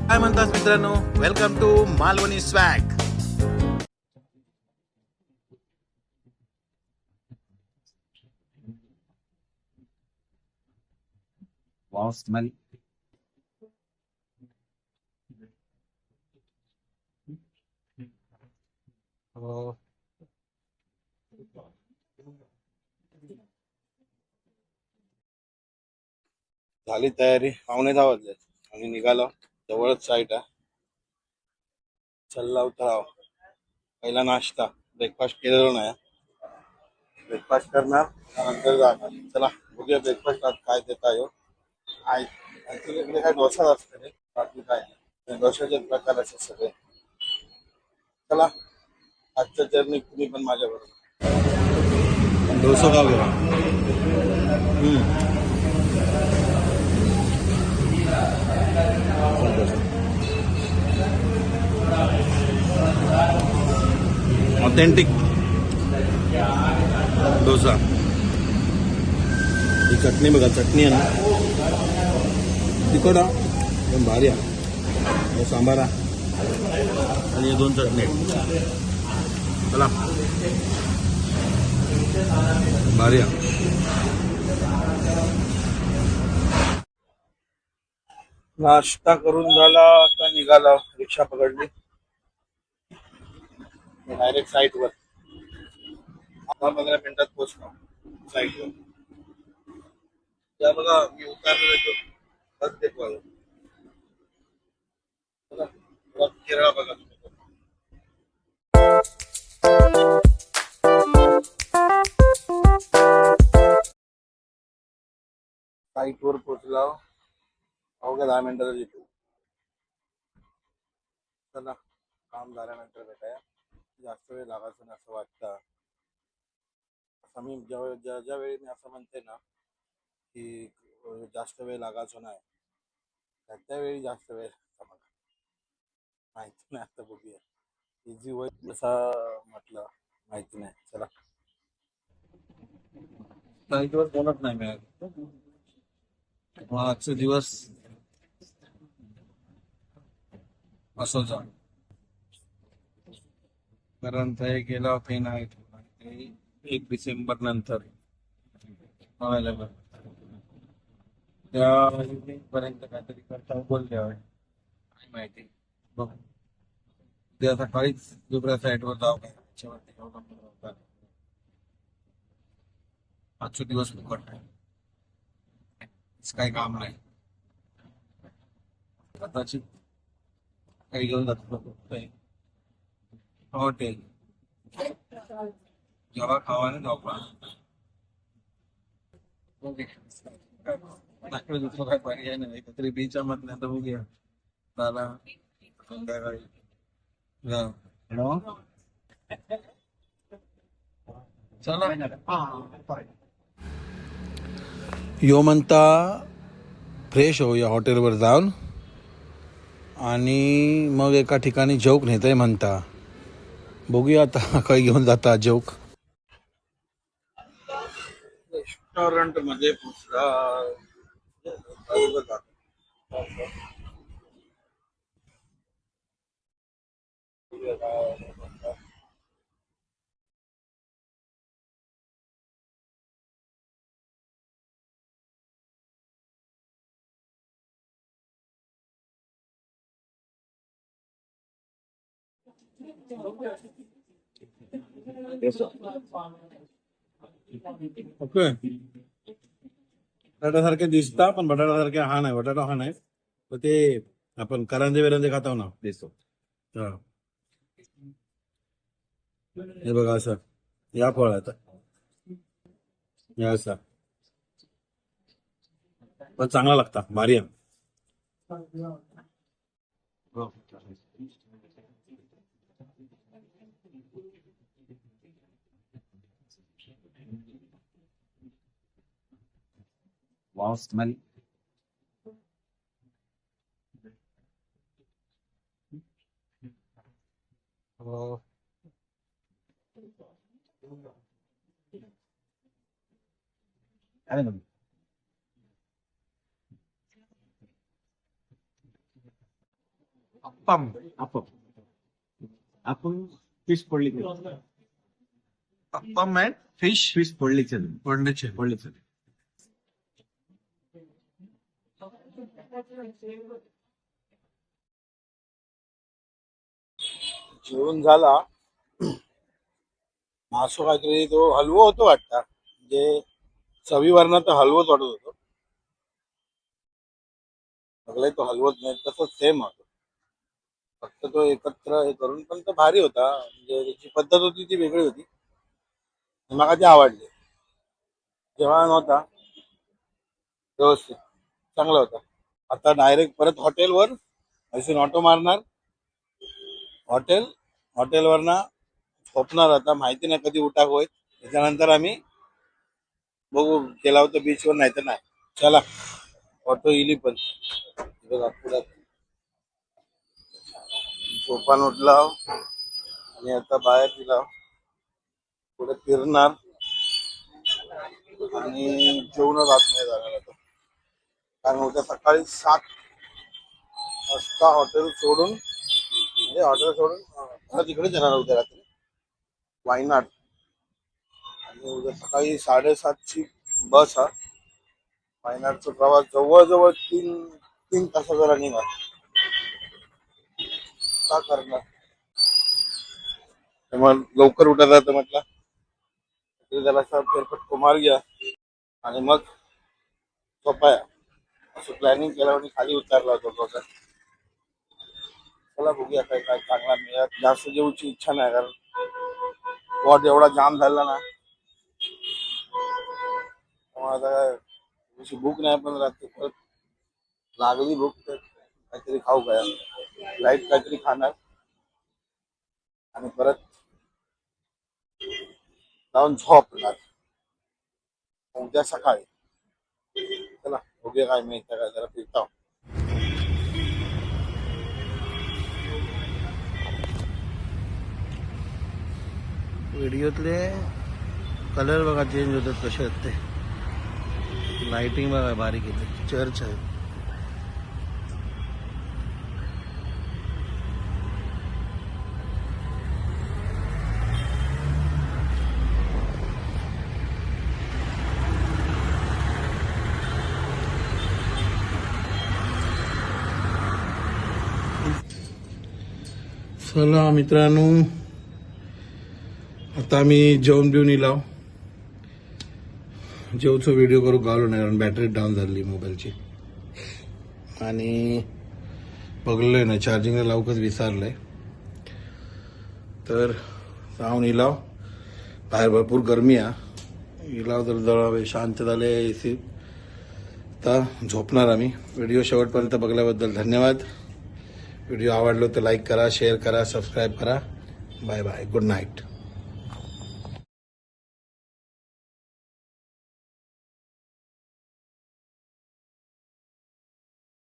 काय म्हणतात मित्रांनो, welcome to Malvani swag. Wow, smell. Oh. झाली तयारी, 9:15 वाजले आणि निघालो. जवळच साईट आहे. चल्ला उतराव. पहिला नाश्ता, ब्रेकफास्ट केलेलो नाही. ब्रेकफास्ट करणार त्यानंतर जाणार. चला बघूया ब्रेकफास्ट आज काय देता येऊ. ऍक्च्युली इकडे काय डोसा असते रे, बाकी काय नाही. डोशाचे प्रकार असे सगळे. चला आजच्या जर्नी तुम्ही पण माझ्या बरोबर. डोसा खाऊया. ऑथेंटिक डोसा. ही चटणी बघा, चटणी आहे ना तिखट एकदम भारी आहे. सांबार आणि हे 2 चटणी. चला भारी आहे. नाश्ता करून झाला, आता निघाला. रिक्षा पकडली डायरेक्ट साईटवर. 10-15 मिनिटात पोहोचलो साईटवर. त्या बघा मी उतरलो येतो बस देखो. चला केरळा बघा तुम्ही. साईटवर पोहोचला, अवघ्या 10 मिनिटात येतो. चला काम झाल्यानंतर भेटाया. जास्त वेळ लागायचं नाही असं वाटतं. असं मी ज्या वेळी मी असं म्हणते ना की जास्त वेळ लागायचो नाही, त्यावेळी जास्त वेळ लागतो मला. माहिती नाही, आता बघूया. इझी होईल असं म्हटलं, माहिती नाही. चला साईटवर कोणच नाही मिळालं. मग आजचा दिवस असं जा, कारण ते गेला होते नाही. 1 डिसेंबर नंतर अवेलेबल. त्या इव्हनिंग पर्यंत काहीतरी करता बोलले काय माहिती. बघ उद्या सकाळीच दुसऱ्या साईटवर जाऊ काय त्याच्यावरती अवलंबून होता. आजचा दिवस फुकट नाही, काही काम नाही. कदाचित काही घेऊन जातो हॉटेल जेव्हा खावाने जाऊ पण दुसरं काय पर्याय नाही. तरी बीच्या मधल्या तर बघूया झाला संध्याकाळी. हॅलो चला यो म्हणता फ्रेश होऊया हॉटेलवर जाऊन आणि मग एका ठिकाणी जोक नेतंय म्हणता. बघूया आता काही घेऊन जाता जोक. रेस्टॉरंट मध्ये पोचला. ओके, बटाटा सारखे दिसता पण बटाटा सारखे हा नाही. बटाटा हा नाही, तर ते आपण करंजे बिरंजे खातो ना दिसतो. हा हे बघा असं या फळात या असा, पण चांगला लागता, भारी आहे. Wow, smell. Oh. I don't know. Appam आपण फिश फोडली अप्पम अँड फिश फिश फोडलीचे फोडणीचे. फोडलीचे जेवण झाला. मासो काहीतरी तो हलवो होतो वाटतं, म्हणजे चवीवरनं तर हलवोच वाटत होतो. सगळे तो हलवत नाही तसंच सेम होतं, फक्त तो एकत्र हे करून. पण तो भारी होता, म्हणजे त्याची पद्धत होती ती वेगळी होती. मला ती आवडली. जेव्हा नव्हता व्यवस्थित चांगला होता. आता डायरेक्ट परत हॉटेलवर असून ऑटो मारणार. हॉटेलवरनं झोपणार. आता माहिती नाही कधी उठाक होईल. त्याच्यानंतर आम्ही बघू, गेला होता बीचवर, नाही तर नाही. चला, ऑटो इली पण इथं नागपुरात. झोपान उठला आणि आता बाहेर गेला, पुढे फिरणार आणि जेवण रात नाही जाणार आता. कारण उद्या सकाळी 7 वाजता हॉटेल सोडून तिकडे जाणार उद्या रात्री वायनाड. आणि उद्या सकाळी 7:30ची बस हा. वायनाडचा प्रवास जवळजवळ 3 तासाचा रनिंग आहे. का करणार? मग लवकर उठा जातं म्हटलं, त्याला असा फेरफटको मार घ्या आणि मग झोपाया, असं प्लॅनिंग केलं आणि खाली उतरला होता बघा. चला बघूया काय काय चांगला मिळत. जास्त जेवची इच्छा नाही, कारण पोट एवढा जाम झाला ना. त्यामुळे आता काय भूक नाही, पण रात्री परत लागली भूक तर काहीतरी खाऊ काय, लाईट काहीतरी खाणार आणि परत जाऊन झोपणार उद्या सकाळी. चला बघूया काय मिळतं काय, जरा फिरता. व्हिडिओतले कलर बघा चेंज होतात कसे आहेत ते. लाइटिंग बघा बारीक येते. चर्च आहे. चला मित्रांनो, आता आम्ही जेवण बिवून येलो. जेवचो व्हिडिओ करू गावलो नाही, कारण बॅटरी डाऊन झाली मोबाईलची. आणि बघलोय ना, चार्जिंगला लावूकच विसरलंय. तर जाऊन इलाव. बाहेर भरपूर गरमी आहे. इलाव तर जरा शांत झाले एसी. आता झोपणार आम्ही. व्हिडिओ शेवटपर्यंत बघल्याबद्दल धन्यवाद. व्हिडिओ आवडलो तर लाईक करा, शेअर करा, सबस्क्राईब करा. Bye bye, good night.